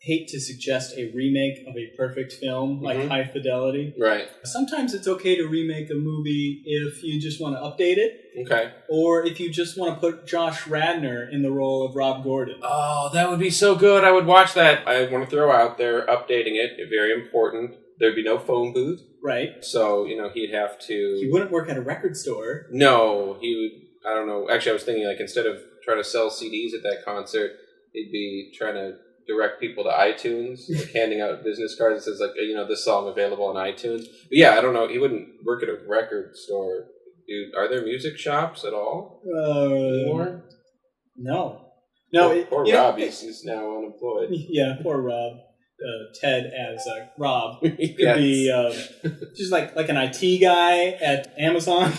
hate to suggest a remake of a perfect film like High Fidelity. Right. Sometimes it's okay to remake a movie if you just want to update it. Okay. Or if you just want to put Josh Radnor in the role of Rob Gordon. Oh, that would be so good. I would watch that. I want to throw out there, updating it, very important. There'd be no phone booth. Right. So, he'd have to... He wouldn't work at a record store. No, he would... I don't know. Actually, I was thinking, instead of trying to sell CDs at that concert, he'd be trying to direct people to iTunes, handing out business cards that says, this song available on iTunes. But yeah, I don't know. He wouldn't work at a record store. Dude, are there music shops at all anymore? No. Poor Rob, he's now unemployed. Yeah, poor Rob. Ted as Rob could be just like an IT guy at Amazon.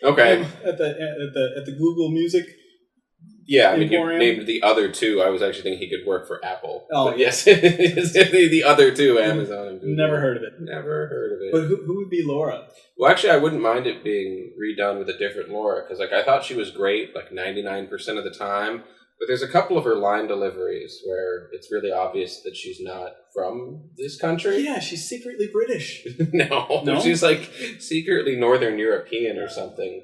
Okay. At the Google Music. Yeah, Emporium. You named the other two. I was actually thinking he could work for Apple. Oh, but yes. The other two, Amazon and Google. Never heard of it. Never heard of it. But who would be Laura? Well, actually, I wouldn't mind it being redone with a different Laura, because I thought she was great 99% of the time. But there's a couple of her line deliveries where it's really obvious that she's not from this country. Yeah, she's secretly British. No? She's secretly Northern European or something.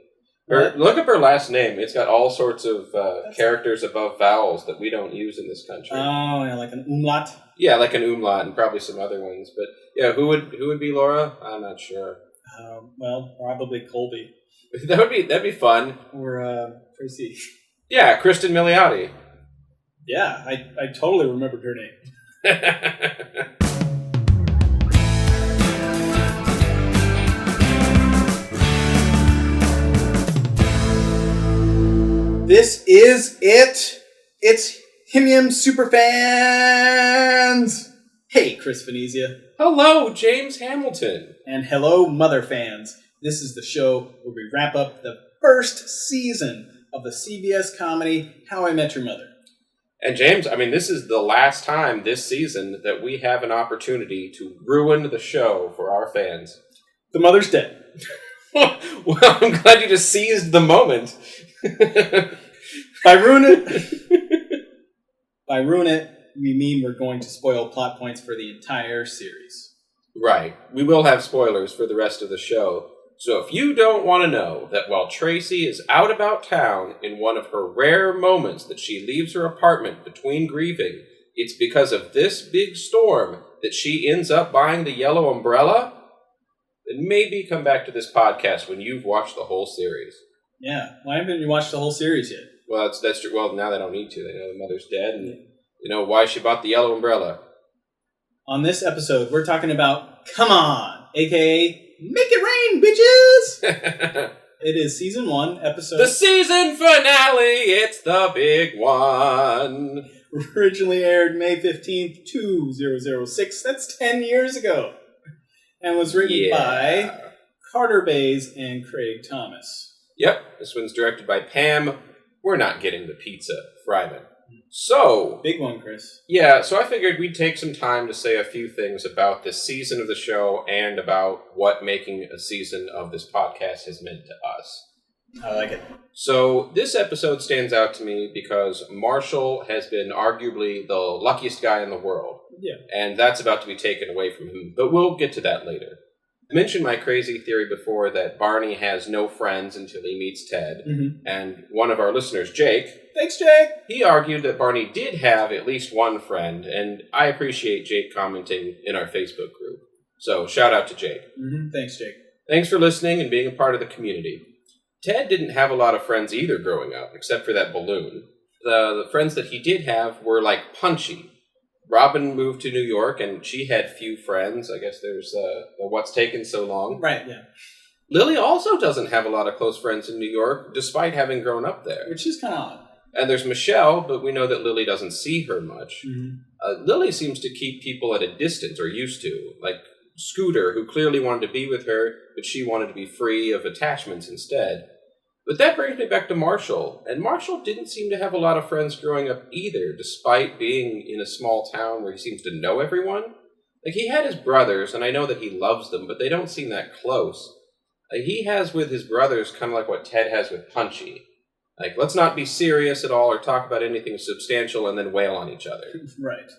Look up her last name. It's got all sorts of characters above vowels that we don't use in this country. Oh, yeah, like an umlaut? Yeah, like an umlaut and probably some other ones. But yeah, who would be Laura? I'm not sure. Well, probably Colby. That'd be fun. Or Tracy. Yeah, Kristen Milioti. Yeah, I totally remembered her name. This is it. It's HIMYM Superfans. Hey, Chris Venezia. Hello, James Hamilton. And hello, Mother fans. This is the show where we wrap up the first season of the CBS comedy How I Met Your Mother. And James, this is the last time this season that we have an opportunity to ruin the show for our fans. The mother's dead. Well, I'm glad you just seized the moment. By ruin it, we mean we're going to spoil plot points for the entire series. Right. We will have spoilers for the rest of the show. So if you don't want to know that while Tracy is out about town in one of her rare moments that she leaves her apartment between grieving, it's because of this big storm that she ends up buying the yellow umbrella, then maybe come back to this podcast when you've watched the whole series. Yeah. Why haven't you watched the whole series yet? Well, that's true. Well, now they don't need to. They know the mother's dead, and you know why she bought the yellow umbrella. On this episode, we're talking about Come On, a.k.a. Make It Rain, bitches! It is season 1, episode... The season finale! It's the big one! Originally aired May 15th, 2006. That's 10 years ago. And was written by Carter Bays and Craig Thomas. Yep, this one's directed by Pam. We're not getting the pizza, Fryman. So... Big one, Chris. Yeah, so I figured we'd take some time to say a few things about this season of the show and about what making a season of this podcast has meant to us. I like it. So this episode stands out to me because Marshall has been arguably the luckiest guy in the world. Yeah. And that's about to be taken away from him, but we'll get to that later. I mentioned my crazy theory before that Barney has no friends until he meets Ted. Mm-hmm. And one of our listeners, Jake... Thanks, Jake! He argued that Barney did have at least one friend, and I appreciate Jake commenting in our Facebook group. So, shout out to Jake. Mm-hmm. Thanks, Jake. Thanks for listening and being a part of the community. Ted didn't have a lot of friends either growing up, except for that balloon. The friends that he did have were, punchy. Robin moved to New York, and she had few friends. I guess there's What's Taken So Long. Right, yeah. Lily also doesn't have a lot of close friends in New York, despite having grown up there. Which is kind of odd. And there's Michelle, but we know that Lily doesn't see her much. Mm-hmm. Lily seems to keep people at a distance, or used to. Like Scooter, who clearly wanted to be with her, but she wanted to be free of attachments instead. But that brings me back to Marshall. And Marshall didn't seem to have a lot of friends growing up either, despite being in a small town where he seems to know everyone. He had his brothers, and I know that he loves them, but they don't seem that close. He has with his brothers kind of like what Ted has with Punchy. Let's not be serious at all or talk about anything substantial and then wail on each other. Right.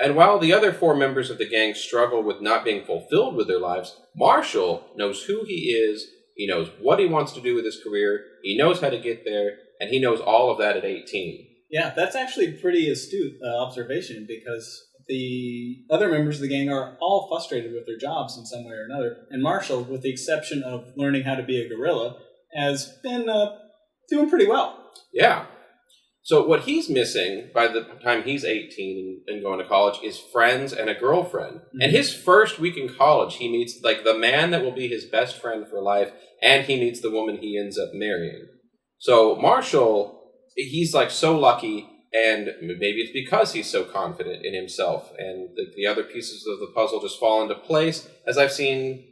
And while the other 4 members of the gang struggle with not being fulfilled with their lives, Marshall knows who he is, he knows what he wants to do with his career, he knows how to get there, and he knows all of that at 18. Yeah, that's actually a pretty astute observation, because the other members of the gang are all frustrated with their jobs in some way or another, and Marshall, with the exception of learning how to be a gorilla, has been doing pretty well. Yeah. So what he's missing by the time he's 18 and going to college is friends and a girlfriend. Mm-hmm. And his first week in college, he meets like the man that will be his best friend for life, and he meets the woman he ends up marrying. So Marshall, he's like so lucky, and maybe it's because he's so confident in himself, and the other pieces of the puzzle just fall into place, as I've seen,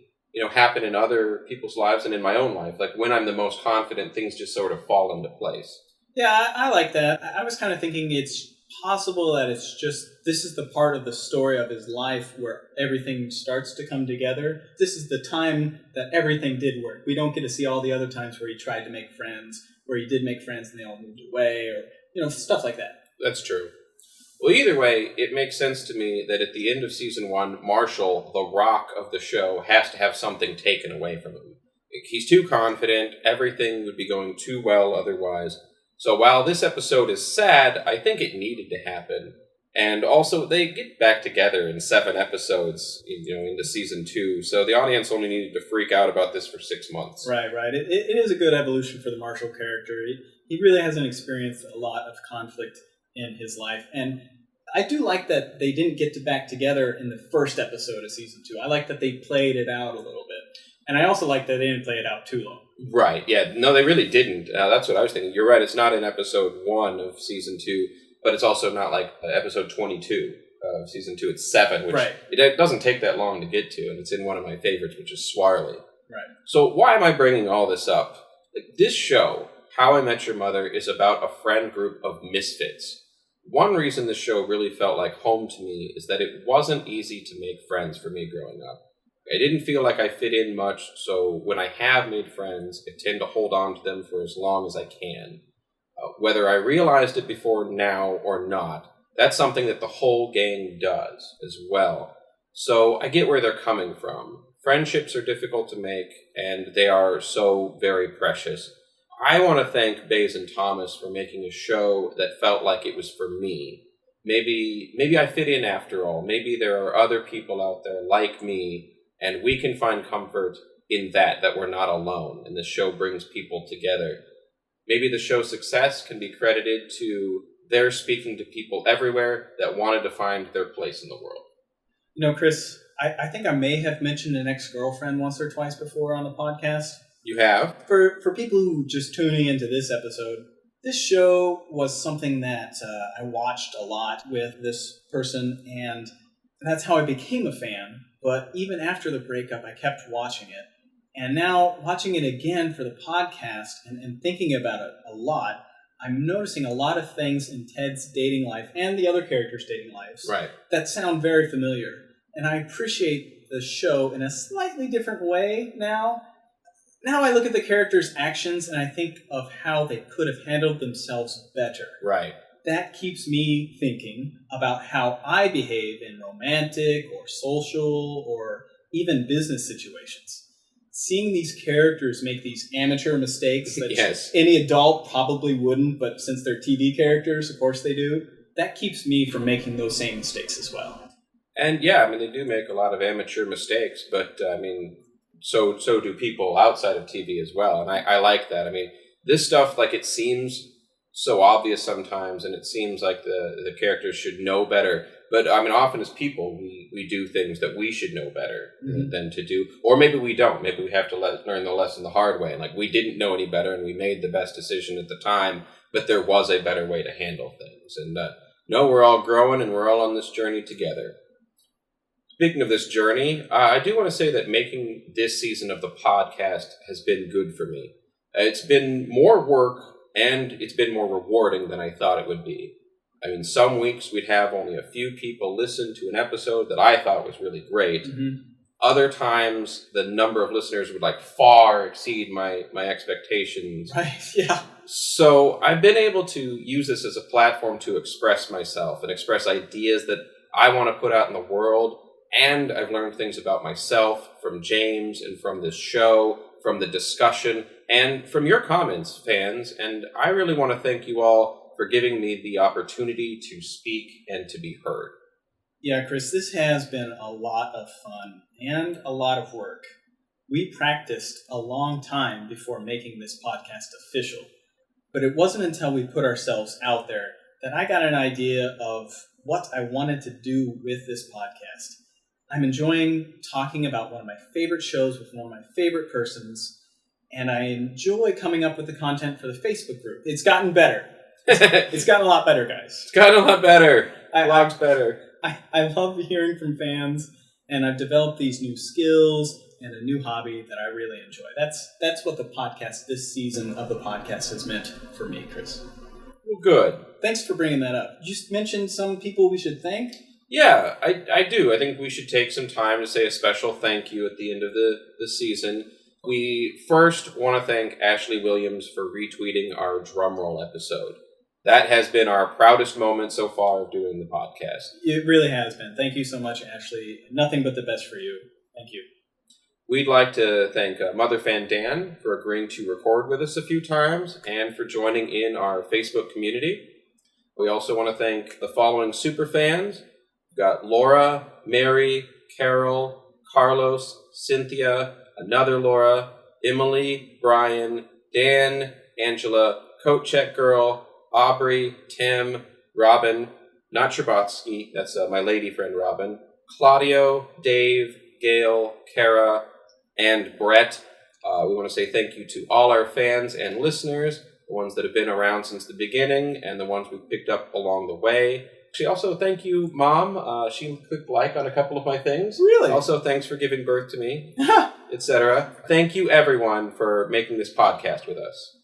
happen in other people's lives and in my own life. Like when I'm the most confident, things just sort of fall into place. Yeah, I like that. I was kind of thinking it's possible that it's just, this is the part of the story of his life where everything starts to come together. This is the time that everything did work. We don't get to see all the other times where he tried to make friends, where he did make friends and they all moved away, or, stuff like that. That's true. Well, either way, it makes sense to me that at the end of season 1, Marshall, the rock of the show, has to have something taken away from him. He's too confident, everything would be going too well otherwise. So while this episode is sad, I think it needed to happen. And also, they get back together in 7 episodes, into season 2. So the audience only needed to freak out about this for 6 months. Right. It is a good evolution for the Marshall character. He really hasn't experienced a lot of conflict in his life. And I do like that they didn't get back together in the first episode of season 2. I like that they played it out a little bit. And I also like that they didn't play it out too long. Right, yeah. No, they really didn't. That's what I was thinking. You're right, it's not in episode 1 of season 2, but it's also not like episode 22 of season 2. It's 7, which it doesn't take that long to get to, and it's in one of my favorites, which is Swarley. Right. So why am I bringing all this up? This show, How I Met Your Mother, is about a friend group of misfits. One reason this show really felt like home to me is that it wasn't easy to make friends for me growing up. I didn't feel like I fit in much, so when I have made friends, I tend to hold on to them for as long as I can. Whether I realized it before now or not, that's something that the whole gang does as well. So I get where they're coming from. Friendships are difficult to make, and they are so very precious. I want to thank Bays and Thomas for making a show that felt like it was for me. Maybe I fit in after all. Maybe there are other people out there like me, and we can find comfort in that we're not alone, and the show brings people together. Maybe the show's success can be credited to their speaking to people everywhere that wanted to find their place in the world. Chris, I think I may have mentioned an ex-girlfriend once or twice before on the podcast. You have? For people who just tuning into this episode, this show was something that I watched a lot with this person, and that's how I became a fan. But even after the breakup, I kept watching it. And now, watching it again for the podcast and thinking about it a lot, I'm noticing a lot of things in Ted's dating life and the other characters' dating lives that sound very familiar. And I appreciate the show in a slightly different way now. Now I look at the characters' actions and I think of how they could have handled themselves better. Right. That keeps me thinking about how I behave in romantic or social or even business situations. Seeing these characters make these amateur mistakes that any adult probably wouldn't, but since they're TV characters, of course they do, that keeps me from making those same mistakes as well. And yeah, they do make a lot of amateur mistakes, but so do people outside of TV as well. And I like that. This stuff, it seems so obvious sometimes, and it seems like the characters should know better. But often as people, we do things that we should know better than to do, or maybe we don't. Maybe we have to learn the lesson the hard way. We didn't know any better, and we made the best decision at the time. But there was a better way to handle things. And no, we're all growing, and we're all on this journey together. Speaking of this journey, I do want to say that making this season of the podcast has been good for me. It's been more work, and it's been more rewarding than I thought it would be. Some weeks we'd have only a few people listen to an episode that I thought was really great. Mm-hmm. Other times, the number of listeners would far exceed my expectations. Right, yeah. So I've been able to use this as a platform to express myself and express ideas that I want to put out in the world. And I've learned things about myself from James and from this show, from the discussion, and from your comments, fans. And I really want to thank you all for giving me the opportunity to speak and to be heard. Yeah, Chris, this has been a lot of fun and a lot of work. We practiced a long time before making this podcast official, but it wasn't until we put ourselves out there that I got an idea of what I wanted to do with this podcast. I'm enjoying talking about one of my favorite shows with one of my favorite persons, and I enjoy coming up with the content for the Facebook group. It's gotten better. It's gotten a lot better, guys. It's gotten a lot better. Blog's better. I love hearing from fans, and I've developed these new skills and a new hobby that I really enjoy. That's what the podcast, this season of the podcast, has meant for me, Chris. Well, good. Thanks for bringing that up. You just mentioned some people we should thank. Yeah, I do. I think we should take some time to say a special thank you at the end of the season. We first want to thank Ashley Williams for retweeting our drumroll episode. That has been our proudest moment so far of doing the podcast. It really has been. Thank you so much, Ashley. Nothing but the best for you. Thank you. We'd like to thank Mother Fan Dan for agreeing to record with us a few times and for joining in our Facebook community. We also want to thank the following super fans. We've got Laura, Mary, Carol, Carlos, Cynthia, another Laura, Emily, Brian, Dan, Angela, Coat Check Girl, Aubrey, Tim, Robin, not Sherbatsky, that's my lady friend Robin, Claudio, Dave, Gail, Kara, and Brett. We want to say thank you to all our fans and listeners, the ones that have been around since the beginning and the ones we've picked up along the way. Actually, also thank you, Mom. She clicked like on a couple of my things. Really? Also, thanks for giving birth to me, etc. Thank you, everyone, for making this podcast with us.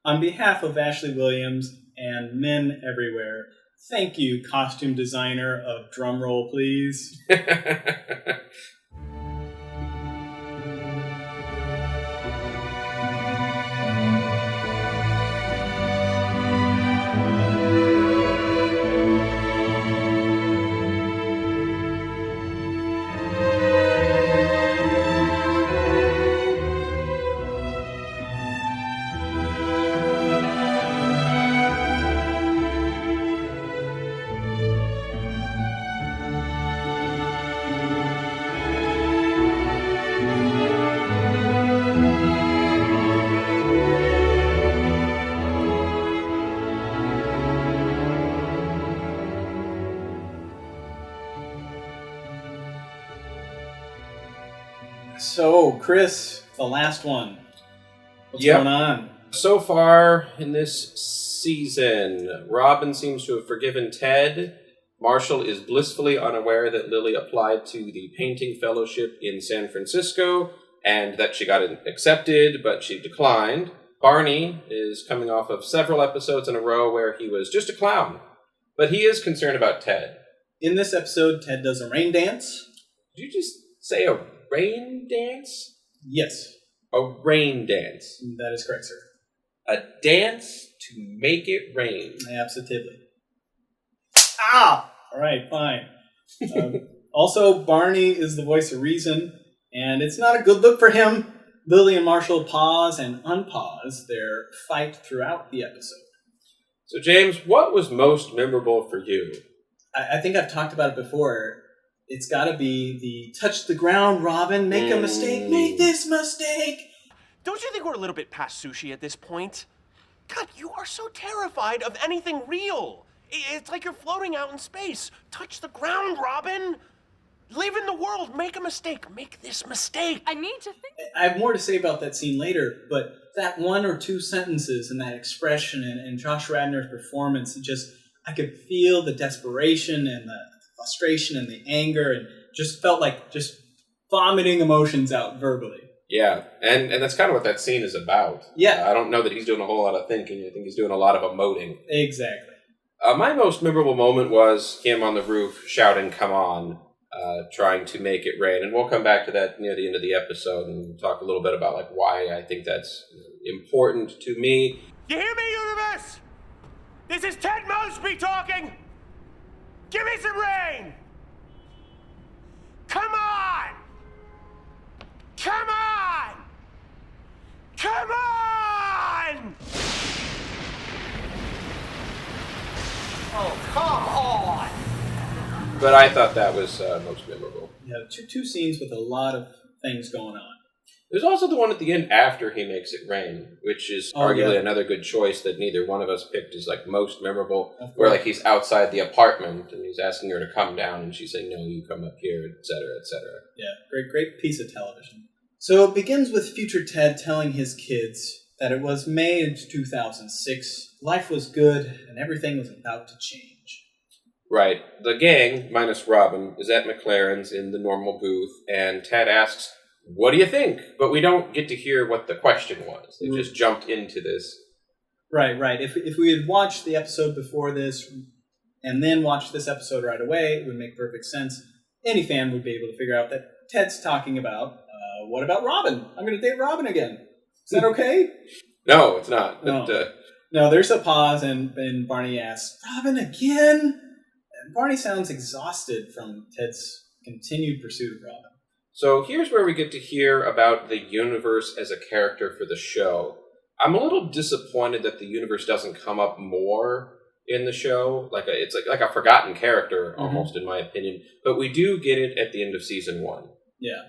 On behalf of Ashley Williams and men everywhere, thank you, costume designer of Drumroll, Please. So, Chris, the last one. What's going on? So far in this season, Robin seems to have forgiven Ted. Marshall is blissfully unaware that Lily applied to the painting fellowship in San Francisco and that she got accepted, but she declined. Barney is coming off of several episodes in a row where he was just a clown, but he is concerned about Ted. In this episode, Ted does a rain dance. Did you just say a rain dance? Yes. A rain dance. That is correct, sir. A dance to make it rain. Absolutely. Ah! All right, fine. Also, Barney is the voice of reason, and it's not a good look for him. Lily and Marshall pause and unpause their fight throughout the episode. So, James, what was most memorable for you? I think I've talked about it before. It's got to be the touch the ground, Robin. Make a mistake. Make this mistake. Don't you think we're a little bit past sushi at this point? God, you are so terrified of anything real. It's like you're floating out in space. Touch the ground, Robin. Live in the world. Make a mistake. Make this mistake. I need to think. I have more to say about that scene later, but that one or two sentences and that expression and Josh Radnor's performance, I could feel the desperation and the frustration and the anger, and just felt like just vomiting emotions out verbally. Yeah, and that's kind of what that scene is about. Yeah. I don't know that he's doing a whole lot of thinking. I think he's doing a lot of emoting. Exactly. My most memorable moment was him on the roof shouting, "Come on," trying to make it rain. And we'll come back to that near the end of the episode and talk a little bit about why I think that's important to me. You hear me, universe? This is Ted Mosby talking. Give me some rain! Come on! Come on! Come on! Oh, come on! But I thought that was most memorable. Yeah, two scenes with a lot of things going on. There's also the one at the end after he makes it rain, which is arguably another good choice that neither one of us picked as like most memorable. Where like he's outside the apartment and he's asking her to come down, and she's saying, "No, you come up here," etc., etc. Yeah, great piece of television. So it begins with future Ted telling his kids that it was May of 2006, life was good, and everything was about to change. Right. The gang, minus Robin, is at McLaren's in the normal booth, and Ted asks, "What do you think?" But we don't get to hear what the question was. They just jumped into this. Right. If we had watched the episode before this and then watched this episode right away, it would make perfect sense. Any fan would be able to figure out that Ted's talking about, what about Robin? I'm going to date Robin again. Is that okay? No, it's not. But, no, there's a pause, and Barney asks, "Robin again?" And Barney sounds exhausted from Ted's continued pursuit of Robin. So here's where we get to hear about the universe as a character for the show. I'm a little disappointed that the universe doesn't come up more in the show. It's like a forgotten character, almost, in my opinion. But we do get it at the end of season 1. Yeah.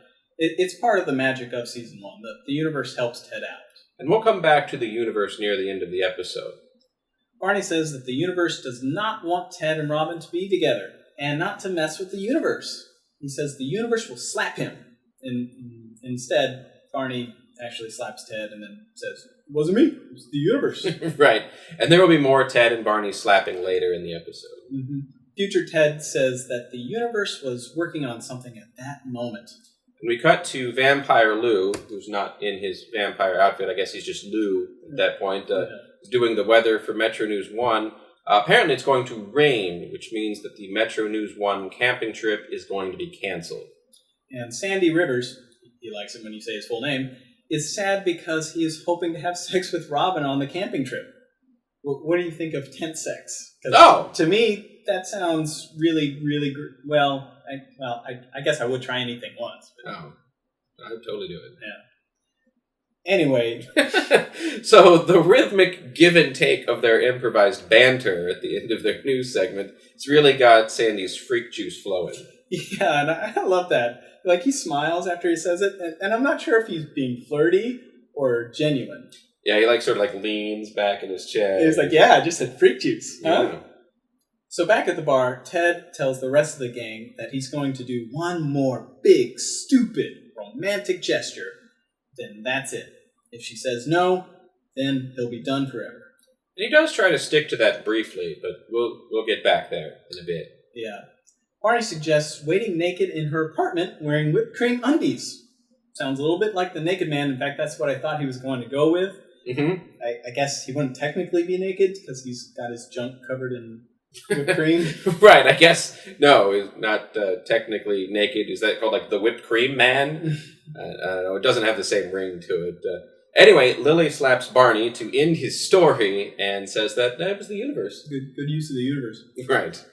It's part of the magic of season 1, that the universe helps Ted out. And we'll come back to the universe near the end of the episode. Barney says that the universe does not want Ted and Robin to be together, and not to mess with the universe. He says the universe will slap him. And instead, Barney actually slaps Ted and then says, "It wasn't me, it was the universe." Right. And there will be more Ted and Barney slapping later in the episode. Future Ted says that the universe was working on something at that moment. And we cut to Vampire Lou, who's not in his vampire outfit. I guess he's just Lou at that point. Doing the weather for Metro News 1. Apparently it's going to rain, which means that the Metro News 1 camping trip is going to be canceled. And Sandy Rivers, he likes it when you say his full name, is sad because he is hoping to have sex with Robin on the camping trip. What do you think of tent sex? To me, that sounds really, really I guess I would try anything once. But I'd totally do it. Yeah. Anyway. So the rhythmic give and take of their improvised banter at the end of their news segment, it's really got Sandy's freak juice flowing. Yeah, and I love that. Like, he smiles after he says it, and I'm not sure if he's being flirty or genuine. Yeah, he sort of leans back in his chair. He's like, "Yeah, I just said freak juice." Huh? Yeah. So back at the bar, Ted tells the rest of the gang that he's going to do one more big, stupid, romantic gesture. Then that's it. If she says no, then he'll be done forever. And he does try to stick to that briefly, but we'll get back there in a bit. Yeah. Barney suggests waiting naked in her apartment wearing whipped cream undies. Sounds a little bit like the Naked Man. In fact, that's what I thought he was going to go with. Mm-hmm. I guess he wouldn't technically be naked because he's got his junk covered in whipped cream. Right, I guess. No, he's not technically naked. Is that called the Whipped Cream Man? I don't know. It doesn't have the same ring to it. Anyway, Lily slaps Barney to end his story and says that was the universe. Good use of the universe. Right.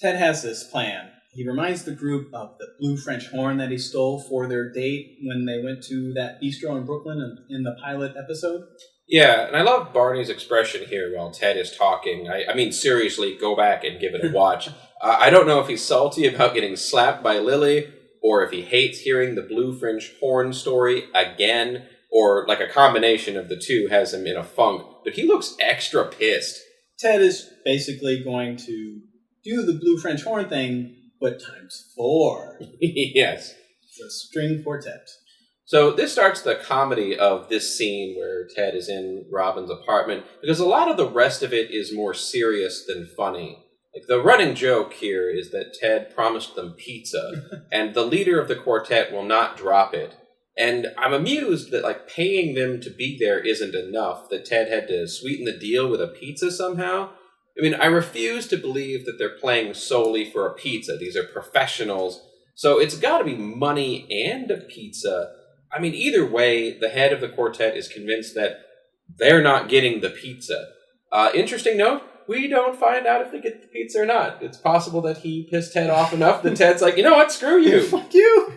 Ted has this plan. He reminds the group of the blue French horn that he stole for their date when they went to that bistro in Brooklyn in the pilot episode. Yeah, and I love Barney's expression here while Ted is talking. I mean, seriously, go back and give it a watch. I don't know if he's salty about getting slapped by Lily, or if he hates hearing the blue French horn story again, or a combination of the two has him in a funk, but he looks extra pissed. Ted is basically going to do the blue French horn thing, but times 4. Yes. It's a string quartet. So this starts the comedy of this scene where Ted is in Robin's apartment, because a lot of the rest of it is more serious than funny. The running joke here is that Ted promised them pizza, and the leader of the quartet will not drop it. And I'm amused that, paying them to be there isn't enough, that Ted had to sweeten the deal with a pizza somehow. I mean, I refuse to believe that they're playing solely for a pizza. These are professionals. So it's got to be money and a pizza. I mean, either way, the head of the quartet is convinced that they're not getting the pizza. Interesting note, we don't find out if they get the pizza or not. It's possible that he pissed Ted off enough that Ted's like, you know what, screw you. Fuck you.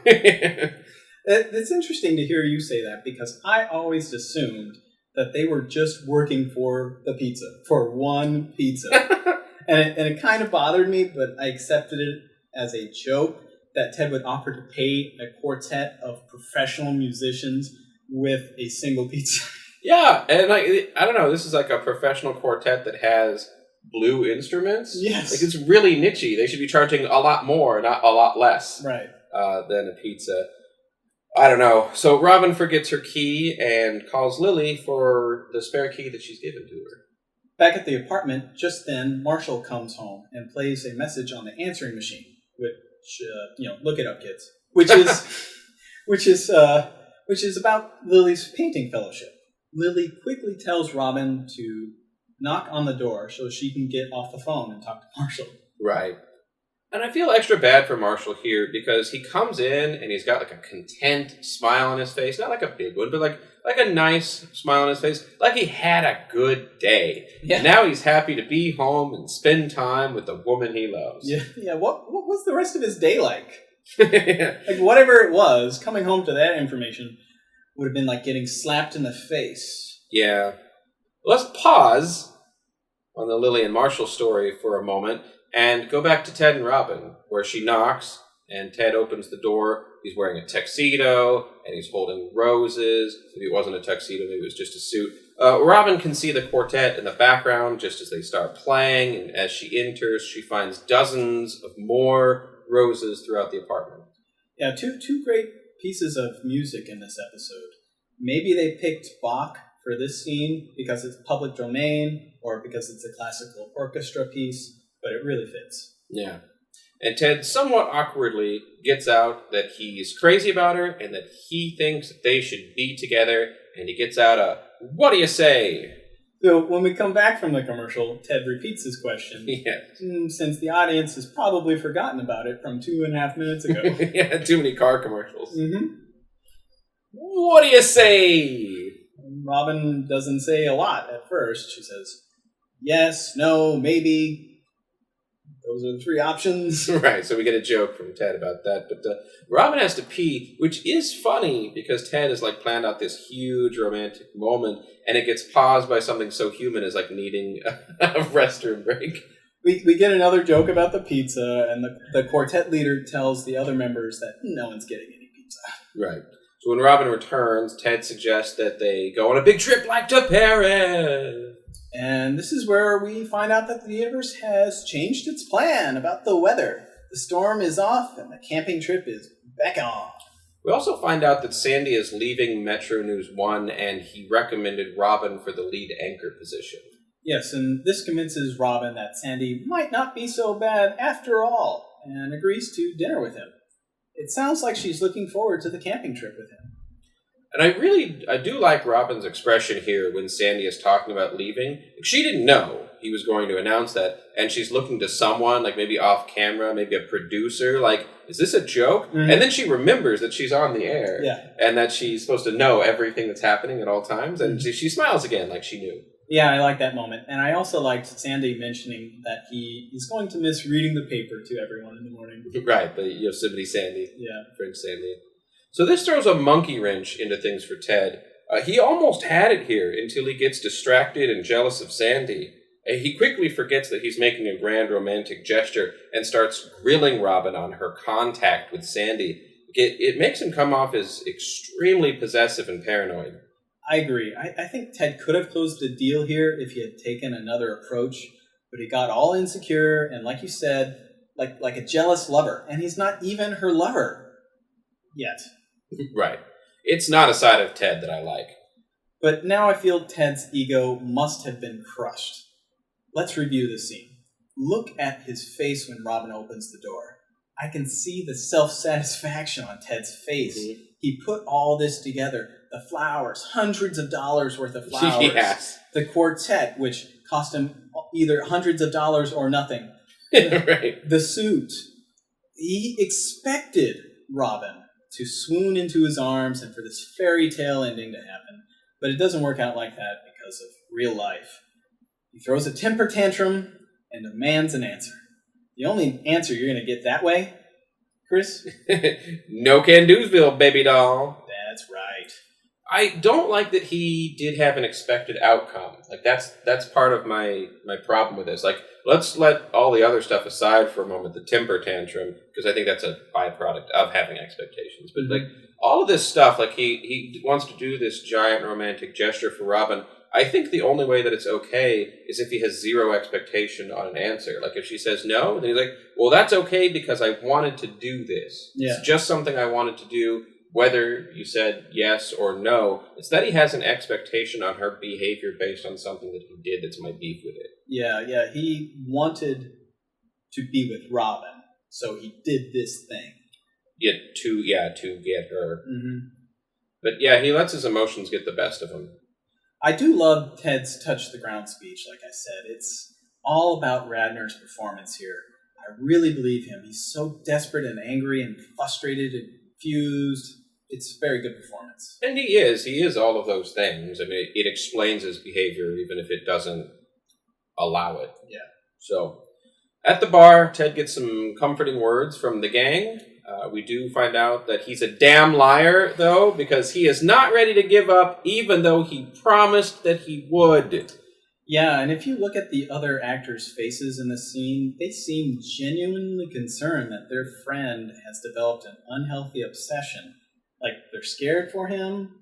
It's interesting to hear you say that, because I always assumed that they were just working for the pizza, for one pizza. and it kind of bothered me, but I accepted it as a joke that Ted would offer to pay a quartet of professional musicians with a single pizza. Yeah, and I don't know, this is like a professional quartet that has blue instruments. Yes. Like, it's really nichey. They should be charging a lot more, not a lot less. Right. Than a pizza. I don't know. So Robin forgets her key and calls Lily for the spare key that she's given to her. Back at the apartment, just then, Marshall comes home and plays a message on the answering machine, which, look it up, kids. Which is about Lily's painting fellowship. Lily quickly tells Robin to knock on the door so she can get off the phone and talk to Marshall. Right. And I feel extra bad for Marshall here because he comes in and he's got like a content smile on his face. Not like a big one, but like a nice smile on his face. Like he had a good day. Yeah. Now he's happy to be home and spend time with the woman he loves. Yeah. What was the rest of his day like? Like, whatever it was, coming home to that information would have been like getting slapped in the face. Yeah. Let's pause on the Lily and Marshall story for a moment and go back to Ted and Robin, where she knocks, and Ted opens the door. He's wearing a tuxedo, and he's holding roses. Maybe it wasn't a tuxedo, maybe it was just a suit. Robin can see the quartet in the background just as they start playing, and as she enters, she finds dozens of more roses throughout the apartment. Yeah, two great pieces of music in this episode. Maybe they picked Bach for this scene because it's public domain, or because it's a classical orchestra piece, but it really fits. Yeah. And Ted somewhat awkwardly gets out that he's crazy about her and that he thinks that they should be together, and he gets out a, "What do you say?" So when we come back from the commercial, Ted repeats his question. Yes. Since the audience has probably forgotten about it from 2.5 minutes ago. Yeah, too many car commercials. Mm-hmm. What do you say? Robin doesn't say a lot at first. She says, yes, no, maybe. Those are the 3 options. Right, so we get a joke from Ted about that. But Robin has to pee, which is funny because Ted has like planned out this huge romantic moment, and it gets paused by something so human as like needing a restroom break. We get another joke about the pizza, and the quartet leader tells the other members that no one's getting any pizza. Right. So when Robin returns, Ted suggests that they go on a big trip like to Paris. And this is where we find out that the universe has changed its plan about the weather. The storm is off, and the camping trip is back on. We also find out that Sandy is leaving Metro News 1, and he recommended Robin for the lead anchor position. Yes, and this convinces Robin that Sandy might not be so bad after all, and agrees to dinner with him. It sounds like she's looking forward to the camping trip with him. And I do like Robin's expression here when Sandy is talking about leaving. She didn't know he was going to announce that, and she's looking to someone, like maybe off camera, maybe a producer, like, is this a joke? Mm-hmm. And then she remembers that she's on the air, and that she's supposed to know everything that's happening at all times, and she smiles again like she knew. Yeah, I like that moment. And I also liked Sandy mentioning that he is going to miss reading the paper to everyone in the morning. Right, the Yosemite Sandy. Yeah. French Sandy. So this throws a monkey wrench into things for Ted. He almost had it here until he gets distracted and jealous of Sandy. He quickly forgets that he's making a grand romantic gesture and starts grilling Robin on her contact with Sandy. It makes him come off as extremely possessive and paranoid. I agree. I think Ted could have closed the deal here if he had taken another approach, but he got all insecure and, like you said, like a jealous lover. And he's not even her lover yet. Right. It's not a side of Ted that I like. But now I feel Ted's ego must have been crushed. Let's review this scene. Look at his face when Robin opens the door. I can see the self-satisfaction on Ted's face. Mm-hmm. He put all this together. The flowers, hundreds of dollars worth of flowers. Yes. The quartet, which cost him either hundreds of dollars or nothing. Right. The suit. He expected Robin to swoon into his arms and for this fairy tale ending to happen. But it doesn't work out like that because of real life. He throws a temper tantrum and demands an answer. The only answer you're going to get that way, Chris? No can do'sville, baby doll. That's right. I don't like that he did have an expected outcome. Like that's part of my problem with this. Like, let's let all the other stuff aside for a moment, the temper tantrum, because I think that's a byproduct of having expectations. But like all of this stuff, like he wants to do this giant romantic gesture for Robin. I think the only way that it's okay is if he has zero expectation on an answer. Like if she says no, then he's like, well, that's okay because I wanted to do this. Yeah. It's just something I wanted to do. Whether you said yes or no, it's that he has an expectation on her behavior based on something that he did that's my beef with it. Yeah, he wanted to be with Robin, so he did this thing. To get her. Mm-hmm. But yeah, he lets his emotions get the best of him. I do love Ted's touch the ground speech, like I said. It's all about Radner's performance here. I really believe him. He's so desperate and angry and frustrated and confused. It's a very good performance. And he is all of those things. I mean, it explains his behavior even if it doesn't allow it. Yeah. So, at the bar, Ted gets some comforting words from the gang. We do find out that he's a damn liar, though, because he is not ready to give up, even though he promised that he would. Yeah, and if you look at the other actors' faces in this scene, they seem genuinely concerned that their friend has developed an unhealthy obsession. Like, they're scared for him,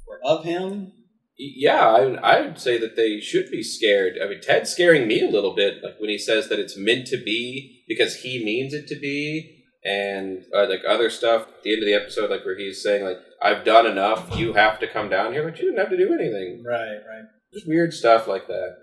or of him. Yeah, I would say that they should be scared. I mean, Ted's scaring me a little bit, like when he says that it's meant to be because he means it to be. And like other stuff at the end of the episode, like where he's saying, like, I've done enough, you have to come down here. Like, you didn't have to do anything. Right. Just weird stuff like that.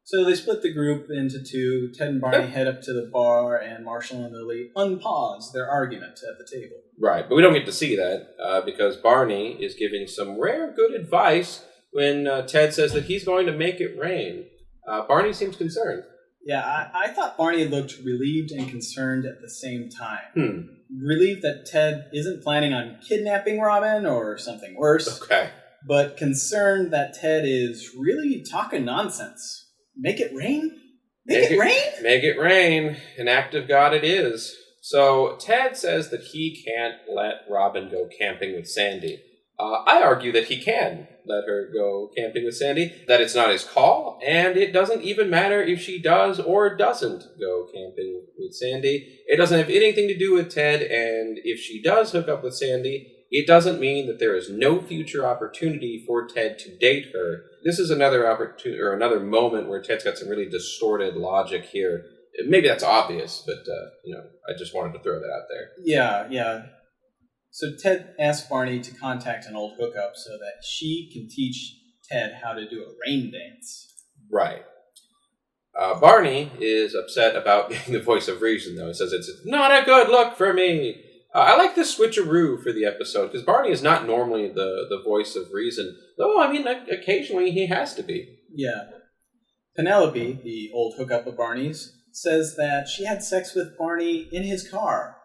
So they split the group into two. Ted and Barney head up to the bar, and Marshall and Lily unpause their argument at the table. Right, but we don't get to see that because Barney is giving some rare good advice when Ted says that he's going to make it rain. Barney seems concerned. Yeah, I thought Barney looked relieved and concerned at the same time. Relieved that Ted isn't planning on kidnapping Robin or something worse. Okay. But concerned that Ted is really talking nonsense. Make it rain? Make it rain? Make it rain. An act of God it is. So Ted says that he can't let Robin go camping with Sandy. I argue that he can let her go camping with Sandy, that it's not his call, and it doesn't even matter if she does or doesn't go camping with Sandy. It doesn't have anything to do with Ted, and if she does hook up with Sandy, it doesn't mean that there is no future opportunity for Ted to date her. This is another opportunity or another moment where Ted's got some really distorted logic here. Maybe that's obvious, but I just wanted to throw that out there. Yeah. So Ted asks Barney to contact an old hookup so that she can teach Ted how to do a rain dance. Right. Barney is upset about being the voice of reason, though. He says it's not a good look for me. I like the switcheroo for the episode, because Barney is not normally the voice of reason. Though, I mean, occasionally he has to be. Yeah. Penelope, the old hookup of Barney's, says that she had sex with Barney in his car.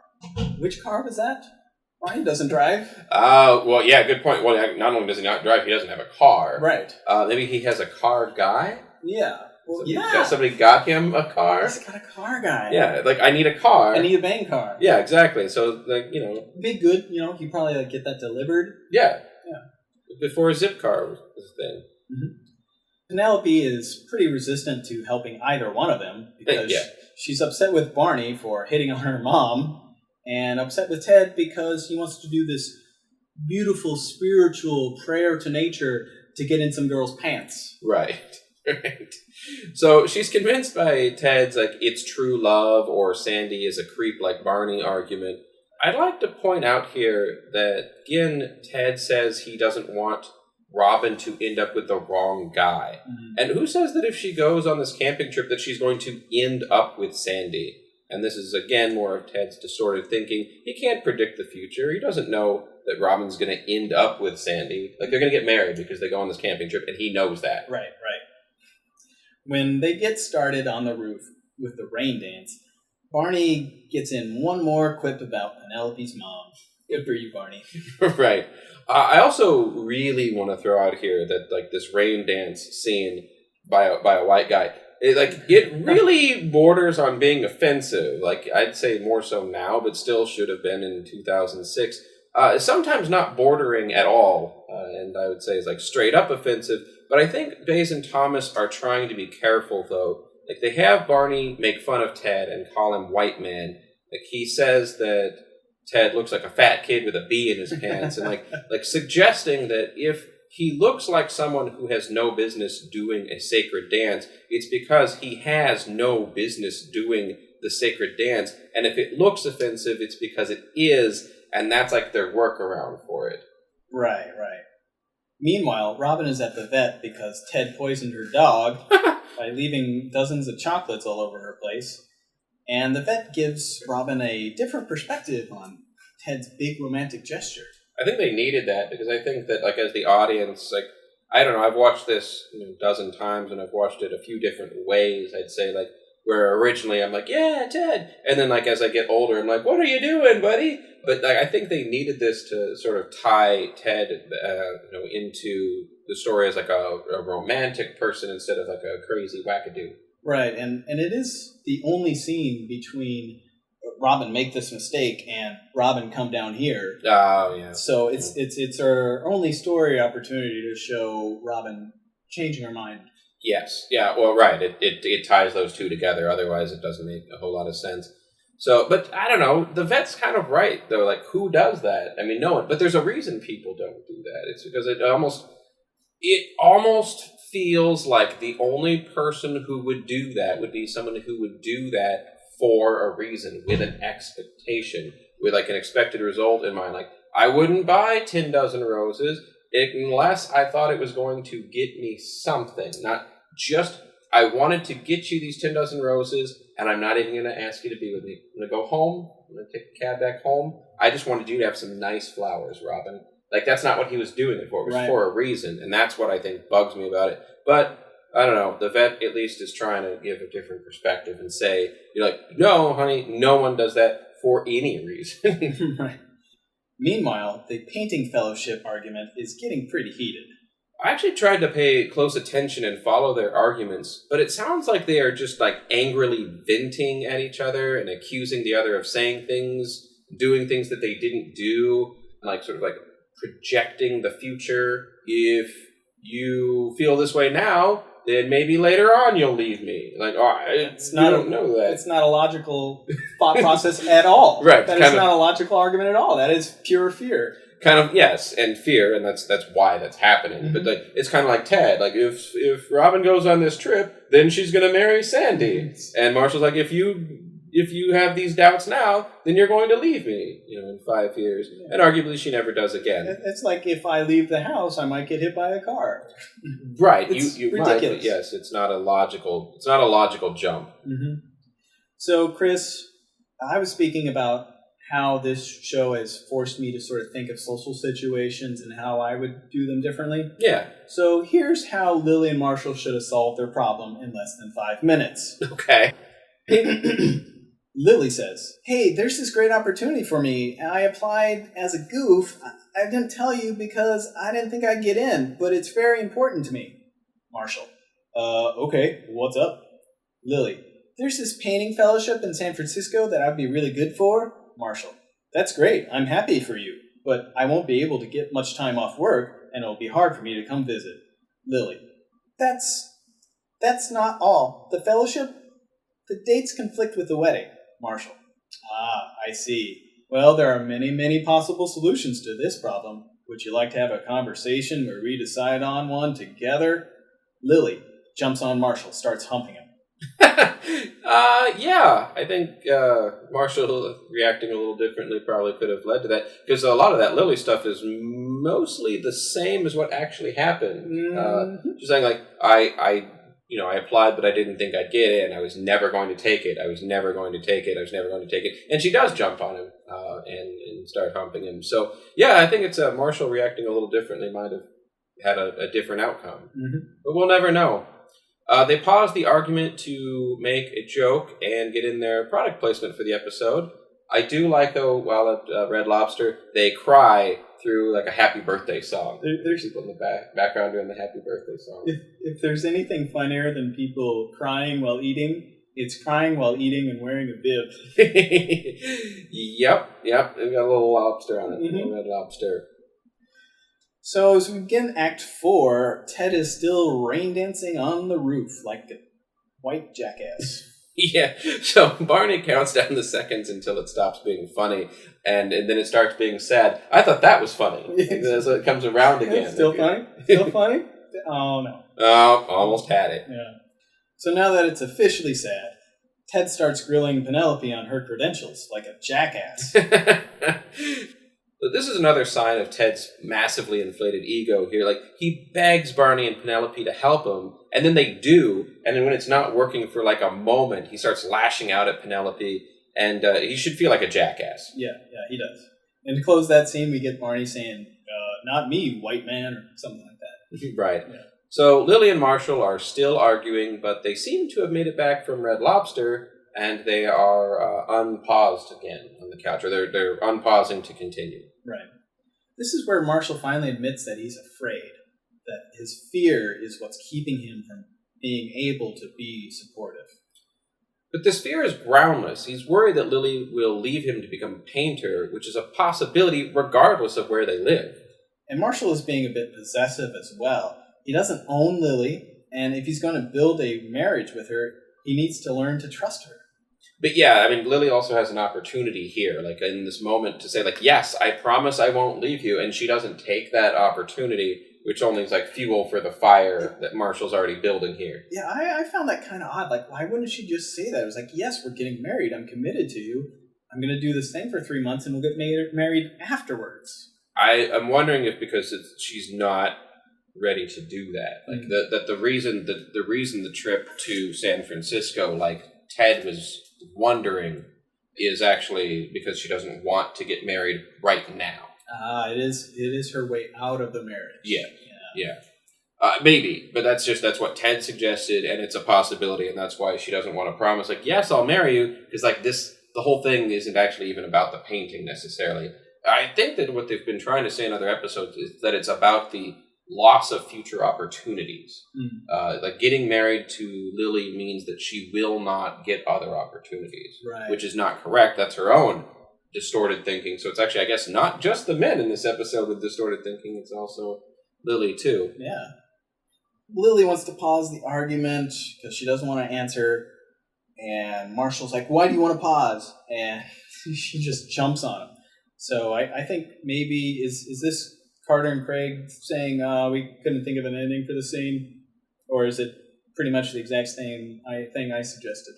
Which car was that? Barney doesn't drive. Well, yeah, good point. Well, not only does he not drive, he doesn't have a car. Right. Maybe he has a car guy? Yeah. Well, Somebody got him a car? He's got a car guy. Yeah, like, I need a car. I need a bang car. Yeah, exactly. So, like, Be good, he'd probably get that delivered. Yeah. Before a zip car was a thing. Mm-hmm. Penelope is pretty resistant to helping either one of them because she's upset with Barney for hitting on her mom and upset with Ted because he wants to do this beautiful spiritual prayer to nature to get in some girl's pants. Right. So she's convinced by Ted's, like, it's true love or Sandy is a creep like Barney argument. I'd like to point out here that, again, Ted says he doesn't want Robin to end up with the wrong guy. Mm-hmm. And who says that if she goes on this camping trip that she's going to end up with Sandy? And this is, again, more of Ted's distorted thinking. He can't predict the future. He doesn't know that Robin's going to end up with Sandy. Like, they're going to get married because they go on this camping trip, and he knows that. Right. When they get started on the roof with the rain dance, Barney gets in one more quip about Penelope's mom. Good for you, Barney. Right. I also really want to throw out here that, like, this rain dance scene by a white guy, It really borders on being offensive. Like, I'd say more so now, but still should have been in 2006. Sometimes not bordering at all, and I would say is like straight up offensive. But I think Bays and Thomas are trying to be careful, though. Like, they have Barney make fun of Ted and call him white man. Like, he says that Ted looks like a fat kid with a bee in his pants, and like suggesting that if he looks like someone who has no business doing a sacred dance, it's because he has no business doing the sacred dance. And if it looks offensive, it's because it is, and that's like their workaround for it. Right. Meanwhile, Robin is at the vet because Ted poisoned her dog by leaving dozens of chocolates all over her place. And the vet gives Robin a different perspective on Ted's big romantic gesture. I think they needed that because I think that, like, as the audience, like, I don't know, I've watched this a dozen times and I've watched it a few different ways, I'd say, like, where originally I'm like, yeah, Ted. And then, like, as I get older, I'm like, what are you doing, buddy? But, like, I think they needed this to sort of tie Ted, into the story as, like, a romantic person instead of, like, a crazy wackadoo. Right, and it is the only scene between Robin make this mistake and Robin come down here. Oh, yeah. So it's our only story opportunity to show Robin changing her mind. Yes. Yeah, well, right. It ties those two together. Otherwise, it doesn't make a whole lot of sense. So, but I don't know. The vet's kind of right, though. Like, who does that? I mean, no one. But there's a reason people don't do that. It's because it almost feels like the only person who would do that would be someone who would do that for a reason, with an expectation, with like an expected result in mind. Like, I wouldn't buy 10 dozen roses unless I thought it was going to get me something. Not just, I wanted to get you these 10 dozen roses, and I'm not even going to ask you to be with me. I'm going to go home. I'm going to take a cab back home. I just wanted you to have some nice flowers, Robin. Like, that's not what he was doing it for. It was for a reason, and that's what I think bugs me about it. But I don't know, the vet at least is trying to give a different perspective and say, you're like, no, honey, no one does that for any reason. Right. Meanwhile, the painting fellowship argument is getting pretty heated. I actually tried to pay close attention and follow their arguments, but it sounds like they are just like angrily venting at each other and accusing the other of saying things, doing things that they didn't do, like sort of like projecting the future. If you feel this way now, then maybe later on you'll leave me. Like, don't know that. It's not a logical thought process at all. Right. That is not a logical argument at all. That is pure fear. Kind of, yes, and fear, and that's why that's happening. Mm-hmm. But like, it's kind of like Ted. Like, if Robin goes on this trip, then she's going to marry Sandy. Mm-hmm. And Marshall's like, if you have these doubts now, then you're going to leave me, in 5 years. Yeah. And arguably she never does again. It's like, if I leave the house, I might get hit by a car. Right. It's you ridiculous. Might, but yes, it's not a logical jump. Mm-hmm. So, Chris, I was speaking about how this show has forced me to sort of think of social situations and how I would do them differently. Yeah. So here's how Lily and Marshall should have solved their problem in less than 5 minutes. Okay. Lily says, hey, there's this great opportunity for me. I applied as a goof. I didn't tell you because I didn't think I'd get in, but it's very important to me. Marshall, okay, what's up? Lily, there's this painting fellowship in San Francisco that I'd be really good for. Marshall, that's great. I'm happy for you, but I won't be able to get much time off work, and it'll be hard for me to come visit. Lily, that's not all. The fellowship, the dates conflict with the wedding. Marshall, I see. Well, there are many, many possible solutions to this problem. Would you like to have a conversation where we decide on one together? Lily jumps on Marshall, starts humping him. Yeah, I think Marshall reacting a little differently probably could have led to that, because a lot of that Lily stuff is mostly the same as what actually happened. Mm-hmm. She's saying, like, I applied, but I didn't think I'd get in. I was never going to take it. I was never going to take it. And she does jump on him and start humping him. So, yeah, I think it's Marshall reacting a little differently might have had a different outcome. Mm-hmm. But we'll never know. They pause the argument to make a joke and get in their product placement for the episode. I do like, though, while at Red Lobster, they cry through like a happy birthday song. There's people in the background doing the happy birthday song. If there's anything funnier than people crying while eating, it's crying while eating and wearing a bib. Yep. It got a little lobster on it. A little red lobster. So as we begin Act 4, Ted is still rain dancing on the roof like a white jackass. Yeah, so Barney counts down the seconds until it stops being funny, and then it starts being sad. I thought that was funny. So it comes around again. Still funny? Still funny? Oh, no. Oh, almost had it. Yeah. So now that it's officially sad, Ted starts grilling Penelope on her credentials like a jackass. But this is another sign of Ted's massively inflated ego here. Like, he begs Barney and Penelope to help him, and then they do, and then when it's not working for like a moment, he starts lashing out at Penelope, and he should feel like a jackass. Yeah, he does. And to close that scene, we get Barney saying, not me, white man, or something like that. Right. Yeah. So Lily and Marshall are still arguing, but they seem to have made it back from Red Lobster, and they are unpaused again on the couch, or they're unpausing to continue. Right. This is where Marshall finally admits that he's afraid, that his fear is what's keeping him from being able to be supportive. But this fear is groundless. He's worried that Lily will leave him to become a painter, which is a possibility regardless of where they live. And Marshall is being a bit possessive as well. He doesn't own Lily, and if he's going to build a marriage with her, he needs to learn to trust her. But yeah, I mean, Lily also has an opportunity here, like in this moment, to say, like, yes, I promise I won't leave you, and she doesn't take that opportunity, which only is like fuel for the fire that Marshall's already building here. Yeah, I found that kind of odd. Like, why wouldn't she just say that? It was like, yes, we're getting married. I'm committed to you. I'm going to do this thing for 3 months, and we'll get married afterwards. I'm wondering if because she's not ready to do that, like the reason the trip to San Francisco, like Ted was wondering, is actually because she doesn't want to get married right now. It is her way out of the marriage. Yeah. Maybe, but that's what Ted suggested, and it's a possibility, and that's why she doesn't want to promise, like, yes, I'll marry you, because like the whole thing isn't actually even about the painting necessarily. I think that what they've been trying to say in other episodes is that it's about the loss of future opportunities. Like getting married to Lily means that she will not get other opportunities, right? Which is not correct. That's her own distorted thinking. So it's actually, I guess, not just the men in this episode with distorted thinking. It's also Lily too. Yeah. Lily wants to pause the argument because she doesn't want to answer, and Marshall's like, "Why do you want to pause?" And she just jumps on him. So I think maybe is this Carter and Craig saying we couldn't think of an ending for the scene, or is it pretty much the exact same thing I suggested?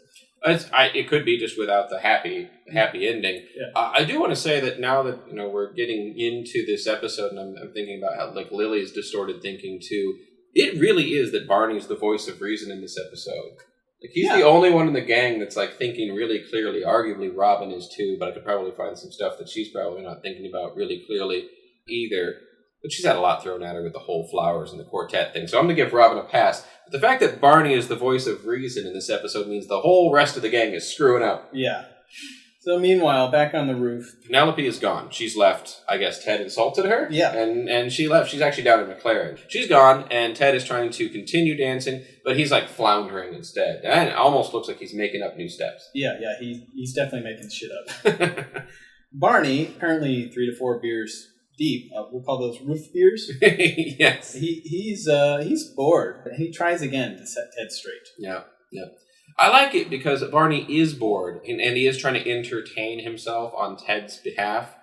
It could be just without the happy ending. Yeah. I do want to say that now that we're getting into this episode, and I'm thinking about how like Lily's distorted thinking too. It really is that Barney's the voice of reason in this episode. Like he's the only one in the gang that's like thinking really clearly. Arguably, Robin is too, but I could probably find some stuff that she's probably not thinking about really clearly either. But she's had a lot thrown at her with the whole flowers and the quartet thing, so I'm going to give Robin a pass. But the fact that Barney is the voice of reason in this episode means the whole rest of the gang is screwing up. Yeah. So meanwhile, back on the roof, Penelope is gone. She's left. I guess Ted insulted her? Yeah. And she left. She's actually down in McLaren. She's gone, and Ted is trying to continue dancing, but he's like floundering instead. And it almost looks like he's making up new steps. Yeah, he's definitely making shit up. Barney, apparently 3 to 4 beers deep. We'll call those roof beers. Yes. He's bored. He tries again to set Ted straight. Yeah. I like it because Barney is bored, and he is trying to entertain himself on Ted's behalf,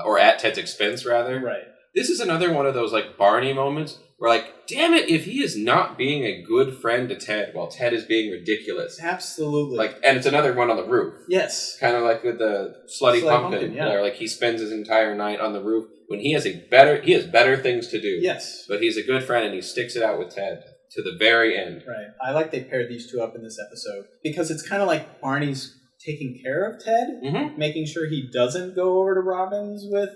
or at Ted's expense, rather. Right. This is another one of those like Barney moments where, like, damn it, if he is not being a good friend to Ted while Ted is being ridiculous. Absolutely. Like, and it's another one on the roof. Yes. Kind of like with the slutty pumpkin, yeah. Where like he spends his entire night on the roof when he has better things to do. Yes. But he's a good friend and he sticks it out with Ted to the very end. Right. I like they paired these two up in this episode because it's kind of like Barney's taking care of Ted, making sure he doesn't go over to Robin's with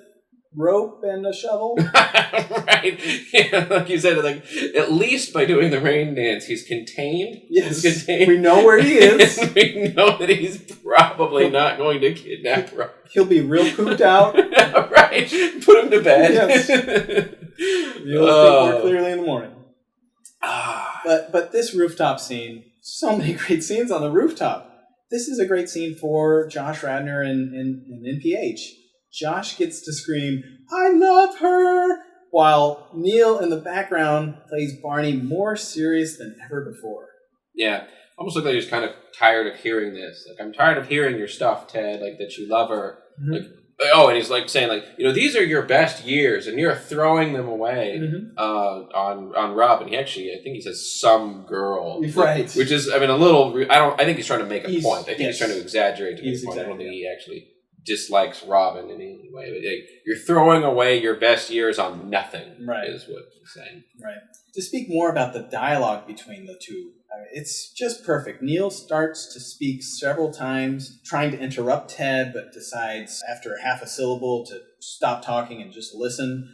rope and a shovel. Right. Yeah, like you said, like at least by doing the rain dance, he's contained. Yes. He's contained. We know where he is. And we know that he's probably not going to kidnap Robin. He'll be real pooped out. Right. Put him to bed. Yes. You'll think more clearly in the morning. But this rooftop scene, so many great scenes on the rooftop. This is a great scene for Josh Radnor in NPH. Josh gets to scream, "I love her!" while Neil in the background plays Barney more serious than ever before. Yeah. Almost look like he's kind of tired of hearing this. Like, I'm tired of hearing your stuff, Ted, like that you love her. Mm-hmm. Like, and he's like saying, like, these are your best years, and you're throwing them away on Robin. I think he says some girl, right? Which is, a little. I think he's trying to make a point. I think he's trying to exaggerate to make a point. I don't think he actually dislikes Robin in any way. But, you're throwing away your best years on nothing. Right, is what he's saying. Right. To speak more about the dialogue between the two. It's just perfect. Neil starts to speak several times, trying to interrupt Ted, but decides after half a syllable to stop talking and just listen.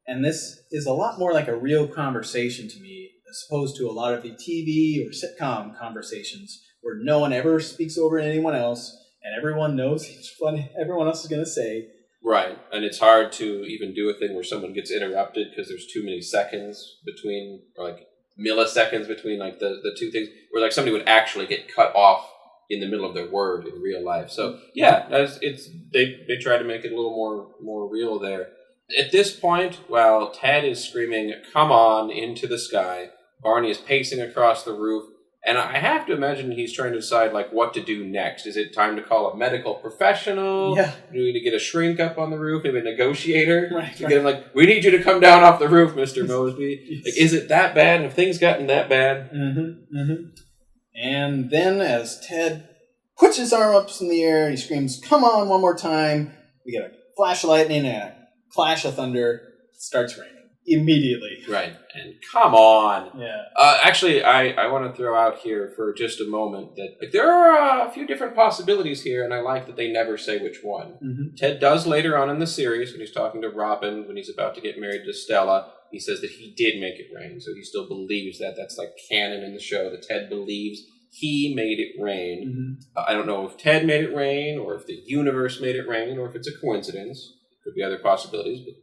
And this is a lot more like a real conversation to me, as opposed to a lot of the TV or sitcom conversations where no one ever speaks over anyone else, and everyone knows what everyone else is going to say. Right, and it's hard to even do a thing where someone gets interrupted because there's too many seconds between, or like milliseconds between like the two things, where like somebody would actually get cut off in the middle of their word in real life. So yeah, they try to make it a little more real there. At this point, while Ted is screaming "Come on" into the sky, Barney is pacing across the roof, and I have to imagine he's trying to decide like what to do next. Is it time to call a medical professional? Yeah. Do we need to get a shrink up on the roof? Maybe a negotiator? Right. To get him like, we need you to come down off the roof, Mr. Mosby. Yes. Like, is it that bad? Have things gotten that bad? Mm-hmm. Mm-hmm. And then as Ted puts his arm up in the air, he screams, "Come on," one more time. We get a flash of lightning and a clash of thunder. It starts raining. Immediately. Right. And come on. Yeah. Actually, I want to throw out here for just a moment that there are a few different possibilities here, and I like that they never say which one. Mm-hmm. Ted does later on in the series, when he's talking to Robin, when he's about to get married to Stella, he says that he did make it rain, so he still believes that. That's like canon in the show, that Ted believes he made it rain. Mm-hmm. I don't know if Ted made it rain, or if the universe made it rain, or if it's a coincidence. Could be other possibilities, but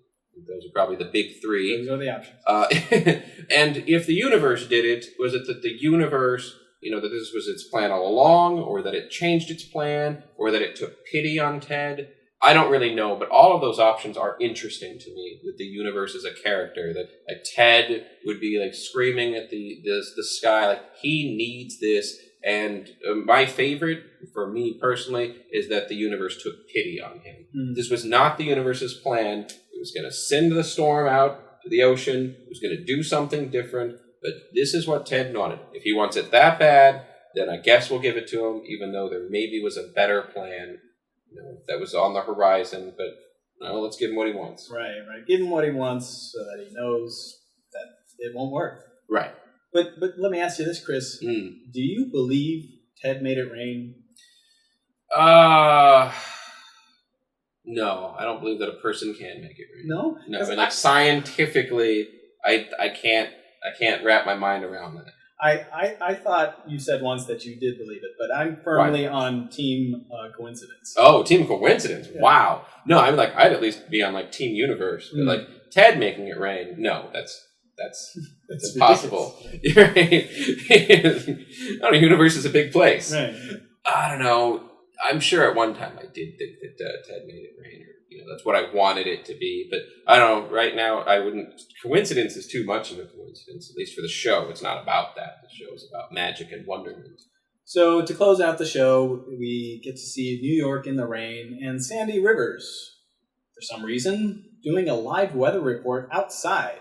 those are probably the big three. Those are the options. And if the universe did it, was it that the universe, that this was its plan all along, or that it changed its plan, or that it took pity on Ted? I don't really know, but all of those options are interesting to me, with the universe as a character. That like Ted would be like screaming at the sky, like he needs this. And my favorite, for me personally, is that the universe took pity on him. Mm. This was not the universe's plan. It was going to send the storm out to the ocean. It was going to do something different. But this is what Ted wanted. If he wants it that bad, then I guess we'll give it to him, even though there maybe was a better plan that was on the horizon. But let's give him what he wants. Right. Give him what he wants so that he knows that it won't work. Right. But let me ask you this, Chris. Do you believe Ted made it rain? No, I don't believe that a person can make it rain. No? No, I mean, like scientifically, I can't wrap my mind around that. I thought you said once that you did believe it, but I'm firmly on team coincidence. Oh, team coincidence. Yeah. Wow. No, I'm like, I'd at least be on like team universe. But like Ted making it rain, no, that's impossible. Right? The universe is a big place. Right. I don't know. I'm sure at one time I did think that Ted made it rain, or that's what I wanted it to be. But I don't know. Right now, I wouldn't. Coincidence is too much of a coincidence. At least for the show, it's not about that. The show is about magic and wonderment. So to close out the show, we get to see New York in the rain and Sandy Rivers, for some reason, doing a live weather report outside,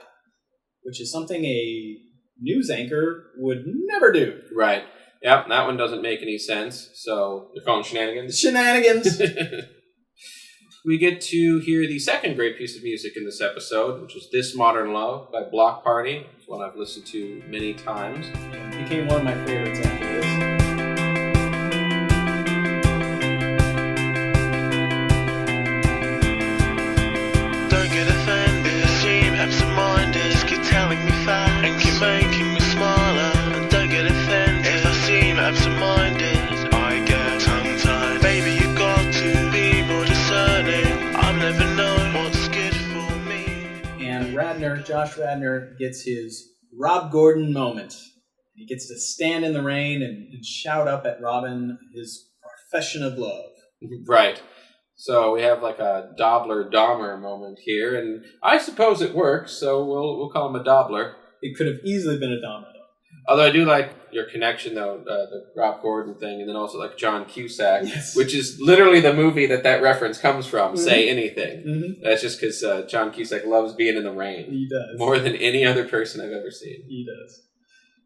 which is something a news anchor would never do. Right. Yep, that one doesn't make any sense. So they're calling shenanigans? Shenanigans! We get to hear the second great piece of music in this episode, which is This Modern Love by Block Party. It's one I've listened to many times. It became one of my favorites after this. never knowing what's good for me. And Josh Radnor, gets his Rob Gordon moment. He gets to stand in the rain and shout up at Robin his profession of love. Right. So we have like a Dobler-Dahmer moment here, and I suppose it works, so we'll call him a Dobler. It could have easily been a Dahmer, though. Although I do like your connection, though, the Rob Gordon thing, and then also like John Cusack, yes. which is literally the movie that reference comes from, Say Anything. Mm-hmm. That's just because John Cusack loves being in the rain. He does. More than any other person I've ever seen. He does.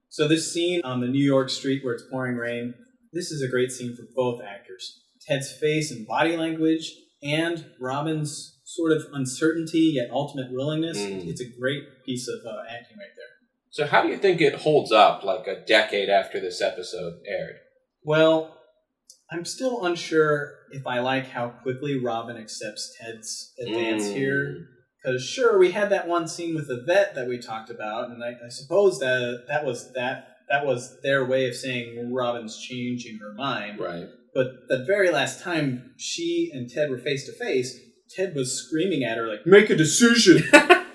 So this scene on the New York street where it's pouring rain, this is a great scene for both actors. Ted's face and body language, and Robin's sort of uncertainty yet ultimate willingness. It's a great piece of acting right there. So how do you think it holds up like a decade after this episode aired? Well, I'm still unsure if I like how quickly Robin accepts Ted's advance here. Because sure, we had that one scene with the vet that we talked about, and I suppose that was their way of saying Robin's changing her mind. Right. But the very last time she and Ted were face to face, Ted was screaming at her like, "Make a decision!"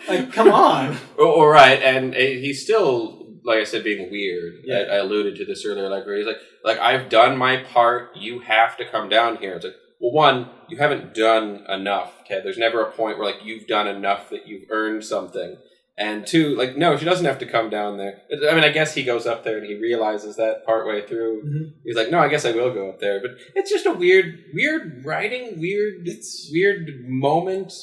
Like, come on. Oh, right, and he's still, like I said, being weird. Yeah. I alluded to this earlier, like where he's like I've done my part. You have to come down here. It's like, well, one, you haven't done enough, Ted. There's never a point where like you've done enough that you've earned something. And two, like, no, she doesn't have to come down there. I mean, I guess he goes up there and he realizes that partway through. Mm-hmm. He's like, no, I guess I will go up there. But it's just a weird writing, weird moment.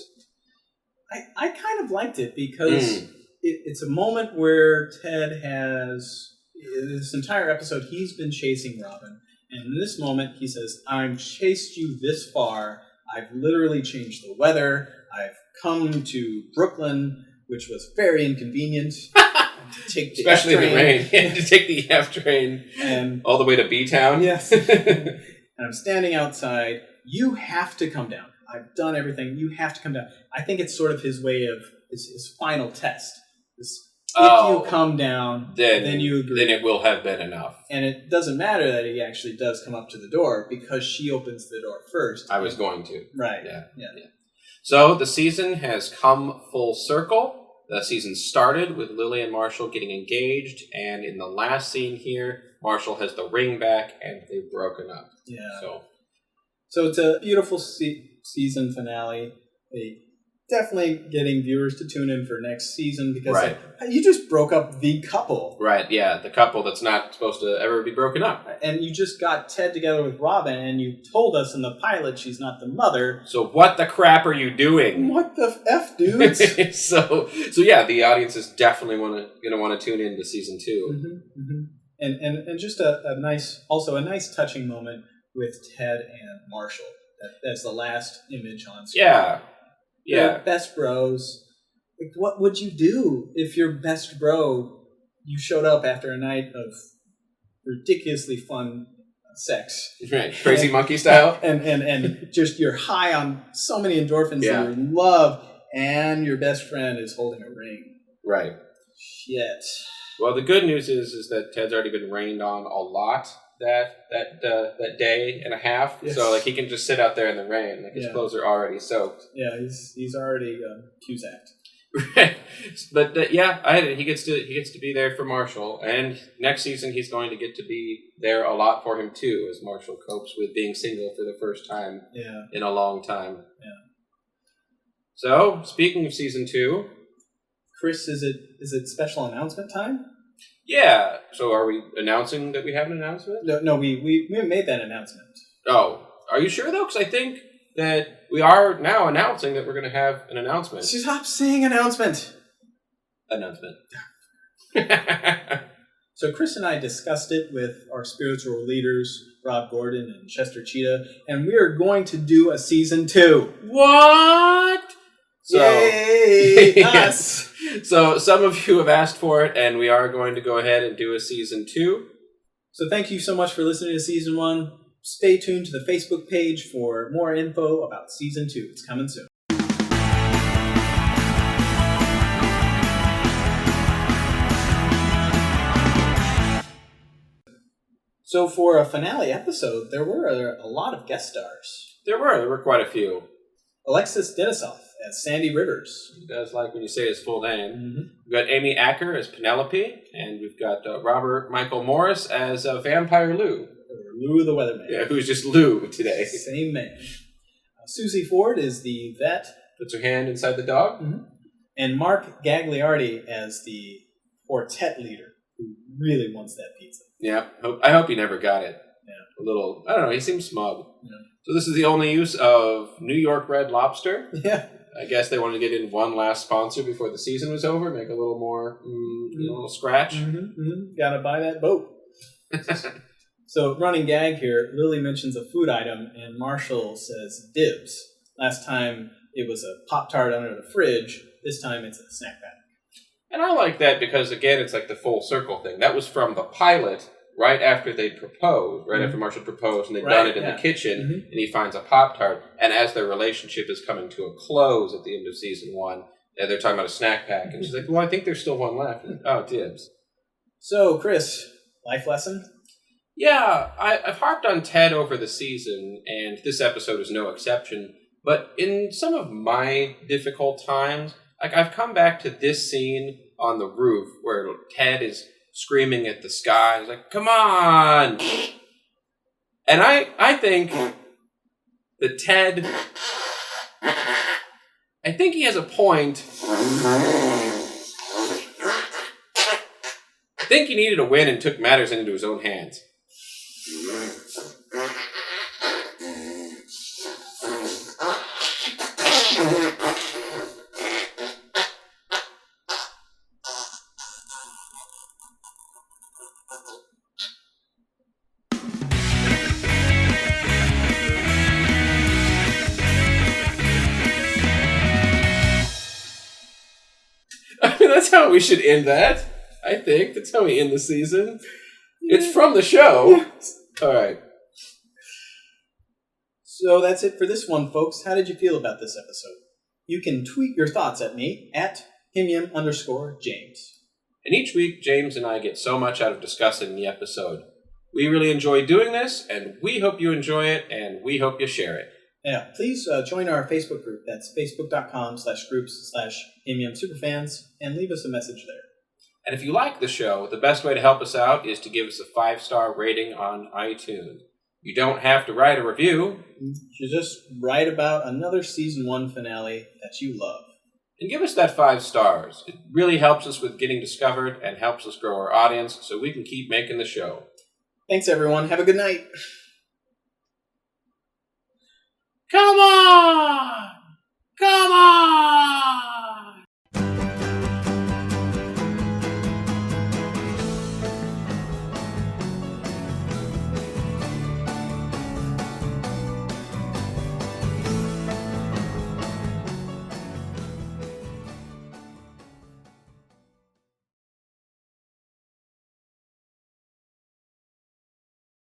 I kind of liked it because it's a moment where Ted has, this entire episode, he's been chasing Robin. And in this moment, he says, I've chased you this far. I've literally changed the weather. I've come to Brooklyn, which was very inconvenient. To take the especially F-train. the rain. To take the F train and all the way to B-Town. Yes. And I'm standing outside. You have to come down. I've done everything. You have to come down. I think it's sort of his way of his final test. If you come down, then you agree. Then it will have been enough. And it doesn't matter that he actually does come up to the door because she opens the door first. I was going to. Right. Yeah. So the season has come full circle. The season started with Lily and Marshall getting engaged, and in the last scene here, Marshall has the ring back, and they've broken up. Yeah. So it's a beautiful season finale. Definitely getting viewers to tune in for next season because you just broke up the couple. Right, yeah, the couple that's not supposed to ever be broken up. And you just got Ted together with Robin, and you told us in the pilot she's not the mother. So what the crap are you doing? What the F, dudes? so yeah, the audience is definitely going to want to tune in to season 2. Mm-hmm, mm-hmm. And just a nice touching moment with Ted and Marshall. That's the last image on screen. Yeah. They're best bros. Like, what would you do if your best bro, you showed up after a night of ridiculously fun sex? Right, crazy monkey style. And just you're high on so many endorphins, you're in love, and your best friend is holding a ring. Right. Shit. Well, the good news is that Ted's already been rained on a lot that day and a half, so like he can just sit out there in the rain. Like his clothes are already soaked. Yeah, he's already Cusacked. Right, but he gets to be there for Marshall, and next season he's going to get to be there a lot for him too, as Marshall copes with being single for the first time in a long time. Yeah. So speaking of season 2, Chris, is it special announcement time? Yeah. So are we announcing that we have an announcement? No, we made that announcement. Oh, are you sure though? Because I think that we are now announcing that we're going to have an announcement. Stop saying announcement. Announcement. So Chris and I discussed it with our spiritual leaders, Rob Gordon and Chester Cheetah, and we are going to do a season 2. What? Yay! Us! So some of you have asked for it, and we are going to go ahead and do a season 2. So thank you so much for listening to season 1. Stay tuned to the Facebook page for more info about season 2. It's coming soon. So for a finale episode, there were a lot of guest stars. There were quite a few. Alexis Denisov as Sandy Rivers. He does like when you say his full name. Mm-hmm. We've got Amy Acker as Penelope, and we've got Robert Michael Morris as Vampire Lou. Or Lou the Weatherman. Yeah, who's just Lou today. Same man. Susie Ford is the vet. Puts her hand inside the dog. Mm-hmm. And Mark Gagliardi as the quartet leader, who really wants that pizza. Yeah, I hope he never got it. Yeah. A little, I don't know, he seems smug. Yeah. So this is the only use of New York Red Lobster. Yeah. I guess they wanted to get in one last sponsor before the season was over, make a little more, a little scratch. Mm-hmm. Mm-hmm. Gotta buy that boat. So, running gag here, Lily mentions a food item, and Marshall says dibs. Last time it was a Pop-Tart under the fridge. This time it's a snack pack. And I like that because, again, it's like the full circle thing. That was from the pilot right after they proposed, right after Marshall proposed, and they'd done it in the kitchen, and he finds a Pop-Tart. And as their relationship is coming to a close at the end of season 1, they're talking about a snack pack. And she's like, well, I think there's still one left. And, oh, dibs. So, Chris, life lesson? Yeah, I've harped on Ted over the season, and this episode is no exception. But in some of my difficult times, like I've come back to this scene on the roof where Ted is screaming at the sky. He's like, come on! And I think that Ted, I think he has a point. I think he needed a win and took matters into his own hands. I mean, that's how we should end that. I think that's how we end the season. It's from the show. All right. So that's it for this one, folks. How did you feel about this episode? You can tweet your thoughts at me at HIMYM_James. And each week, James and I get so much out of discussing the episode. We really enjoy doing this, and we hope you enjoy it, and we hope you share it. Yeah, please join our Facebook group. That's facebook.com/groups/HIMYM Superfans, and leave us a message there. And if you like the show, the best way to help us out is to give us a 5-star rating on iTunes. You don't have to write a review. You just write about another season 1 finale that you love. And give us that 5 stars. It really helps us with getting discovered and helps us grow our audience so we can keep making the show. Thanks, everyone. Have a good night. Come on! Come on!